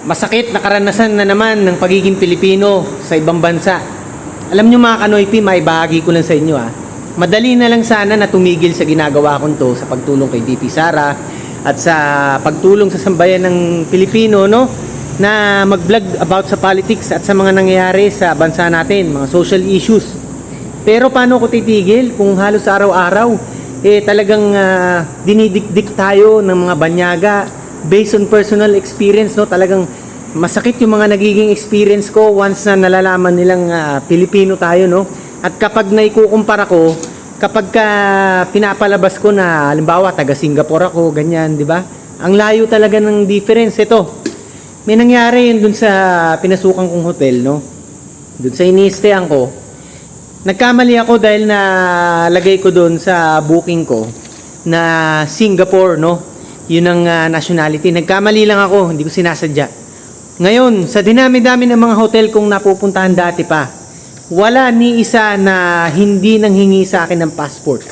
masakit na karanasan na naman ng pagiging Pilipino sa ibang bansa. Alam nyo mga Kanoypi, maibahagi ko lang sa inyo. Madali na lang sana na tumigil sa ginagawa kong to sa pagtulong kay DP Sara at sa pagtulong sa sambayan ng Pilipino, no? Na mag-vlog about sa politics at sa mga nangyayari sa bansa natin, mga social issues. Pero paano ko titigil kung halos araw-araw talagang dinidikdik tayo ng mga banyaga based on personal experience, no? Talagang masakit yung mga nagiging experience ko once na nalalaman nilang Pilipino tayo, no? At kapag naikukumpara ko, kapag pinapalabas ko na halimbawa taga Singapore ako, ganyan, di ba? Ang layo talaga ng difference. Ito, may nangyari yun dun sa pinasukan kong hotel, no? Dun sa ini-stayan ko. Nagkamali ako dahil na lagay ko dun sa booking ko na Singapore, no? Yun ang nationality. Nagkamali lang ako, hindi ko sinasadya. Ngayon, sa dinami-dami ng mga hotel kong napupuntahan dati pa, wala ni isa na hindi nanghingi sa akin ng passport.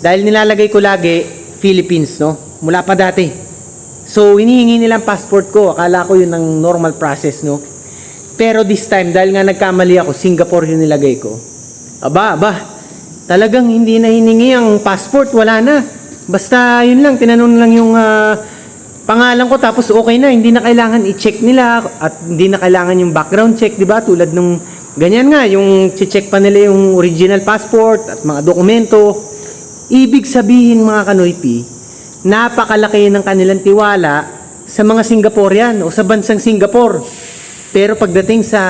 Dahil nilalagay ko lagi Philippines, no? Mula pa dati. So, hinihingi nilang passport ko. Akala ko yun ang normal process, no? Pero this time, dahil nga nagkamali ako, Singapore yung nilagay ko. Aba, talagang hindi na hiningi ang passport, wala na. Basta yun lang, tinanong lang yung pangalan ko tapos okay na, hindi na kailangan i-check nila at hindi na kailangan yung background check, di ba? Tulad nung ganyan nga, yung check pa nila yung original passport at mga dokumento. Ibig sabihin mga Kanoypi, napakalaki ng kanilang tiwala sa mga Singaporean o sa bansang Singapore. Pero pagdating sa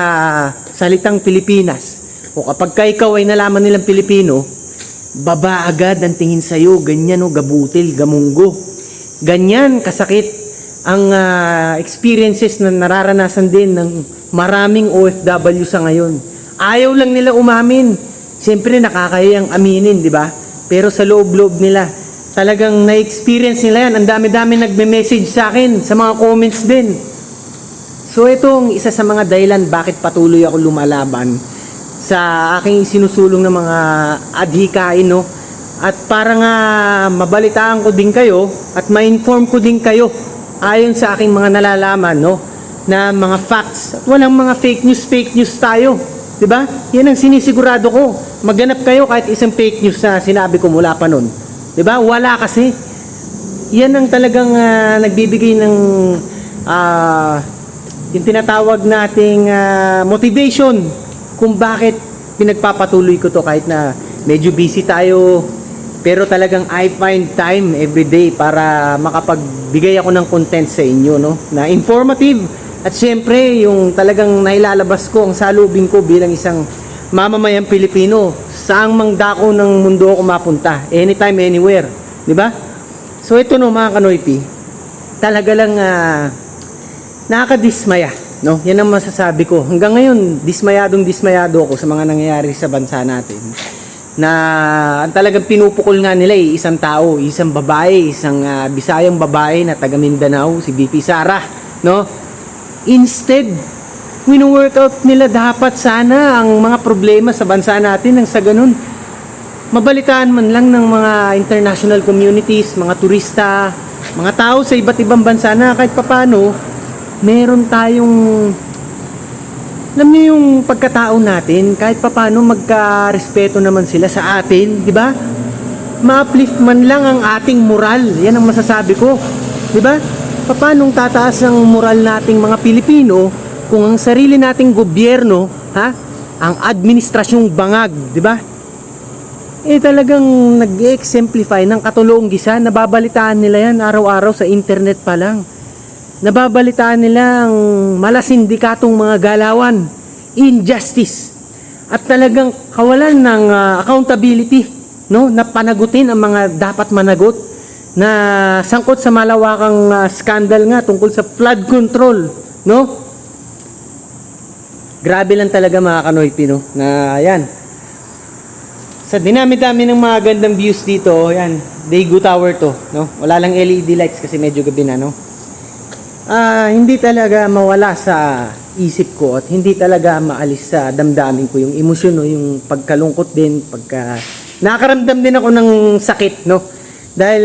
salitang Pilipinas, o kapag ikaw ay nalaman nilang Pilipino, baba agad ang tingin sa'yo, ganyan o gabutil, gamunggo. Ganyan kasakit ang experiences na nararanasan din ng maraming OFW sa ngayon. Ayaw lang nila umamin. Siyempre nakakahiyang aminin, di ba? Pero sa loob-loob nila, talagang na-experience nila yan. Ang dami-dami nagme-message sa akin, sa mga comments din. So itong isa sa mga dahilan bakit patuloy ako lumalaban sa aking sinusulong ng mga adhikain, no? At para nga mabalitaan ko din kayo at ma-inform ko din kayo ayon sa aking mga nalalaman, no? Na mga facts at walang mga fake news tayo, di ba? Yan ang sinisigurado ko. Maghanap kayo kahit isang fake news na sinabi ko mula pa nun, di ba? Wala kasi. Yan ang talagang nagbibigay ng yung tinatawag nating motivation kung bakit pinagpapatuloy ko to kahit na medyo busy tayo, pero talagang I find time every day para makapagbigay ako ng content sa inyo, no? Na informative at syempre yung talagang nailalabas ko ang salubin ko bilang isang mamamayang Pilipino saang mang dako ng mundo ako mapunta, anytime, anywhere, di ba? So ito, no mga Kanoypi, talaga lang nakakadismaya, no? Yan ang masasabi ko. Hanggang ngayon, dismayado ako sa mga nangyayari sa bansa natin. Na ang talagang pinupukol nga nila isang tao, isang babae, isang Bisayang babae na taga Mindanao, si DP Sara, no? Instead, wino-workout nila dapat sana ang mga problema sa bansa natin nang sa ganun mabalitaan man lang ng mga international communities, mga turista, mga tao sa iba't ibang bansa na kahit papano meron tayong, alam niyo yung pagkatao natin, kahit papaano magka-respeto naman sila sa atin, di ba? Ma-uplift man lang ang ating moral, yan ang masasabi ko, di ba? Paano tataas ang moral nating mga Pilipino kung ang sarili nating gobyerno, ang administrasyong bangag, di ba? Talagang nag-exemplify ng katulong gisa, nababalitaan nila yan araw-araw sa internet pa lang. Nababalitaan nila ang malasindikatong mga galawan, injustice, at talagang kawalan ng accountability, no? Na panagutin ang mga dapat managot na sangkot sa malawakang scandal nga tungkol sa flood control, no? Grabe lang talaga mga Kanoypi, no? Na yan. Sa dinami-dami ng mga gandang views dito, yan, Daegu Tower to, no? Wala lang LED lights kasi medyo gabi na, no? Hindi talaga mawala sa isip ko at hindi talaga maalis sa damdamin ko yung emosyon, no? Yung pagkalungkot din, nakakaramdam din ako ng sakit, no? Dahil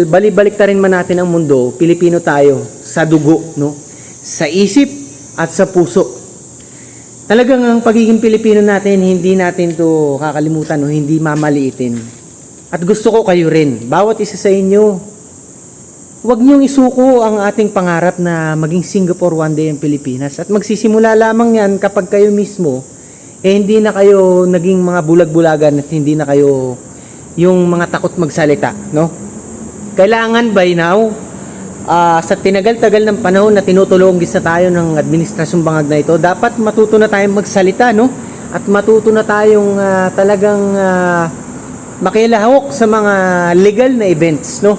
bali-balik ta rin man natin ang mundo, Pilipino tayo sa dugo, no? sa isip at sa puso. Talagang ang pagiging Pilipino natin, hindi natin to kakalimutan o hindi mamaliitin. At gusto ko kayo rin, bawat isa sa inyo, huwag niyong isuko ang ating pangarap na maging Singapore one day ang Pilipinas. At magsisimula lamang yan kapag kayo mismo, hindi na kayo naging mga bulag-bulagan at hindi na kayo yung mga takot magsalita, no? Kailangan by now, sa tinagal-tagal ng panahon na tinutulunggis na tayo ng administrasyong bangag na ito, dapat matuto na tayong magsalita, no? At matuto na tayong talagang makilahok sa mga legal na events, no?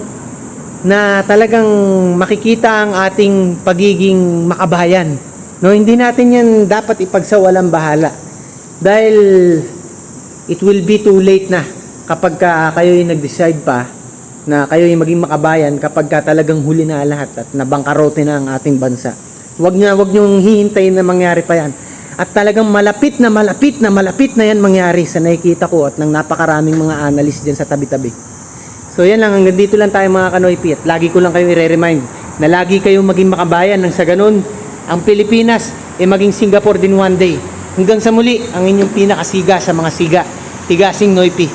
Na talagang makikita ang ating pagiging makabayan, no? Hindi natin yan dapat ipagsawalang bahala dahil it will be too late na kapag kayo'y nag-decide pa na kayo'y maging makabayan kapag talagang huli na lahat at nabangkarote na ang ating bansa. Huwag niyong hihintayin na mangyari pa yan. At talagang malapit na yan mangyari sa nakikita ko at ng napakaraming mga analyst dyan sa tabi-tabi. So yan lang, hanggang dito lang tayo mga Kanoypi at lagi ko lang kayong i-remind na lagi kayong maging makabayan nang sa ganun ang Pilipinas ay maging Singapore din one day. Hanggang sa muli, ang inyong pinakasiga sa mga siga, Tigasing Noypi.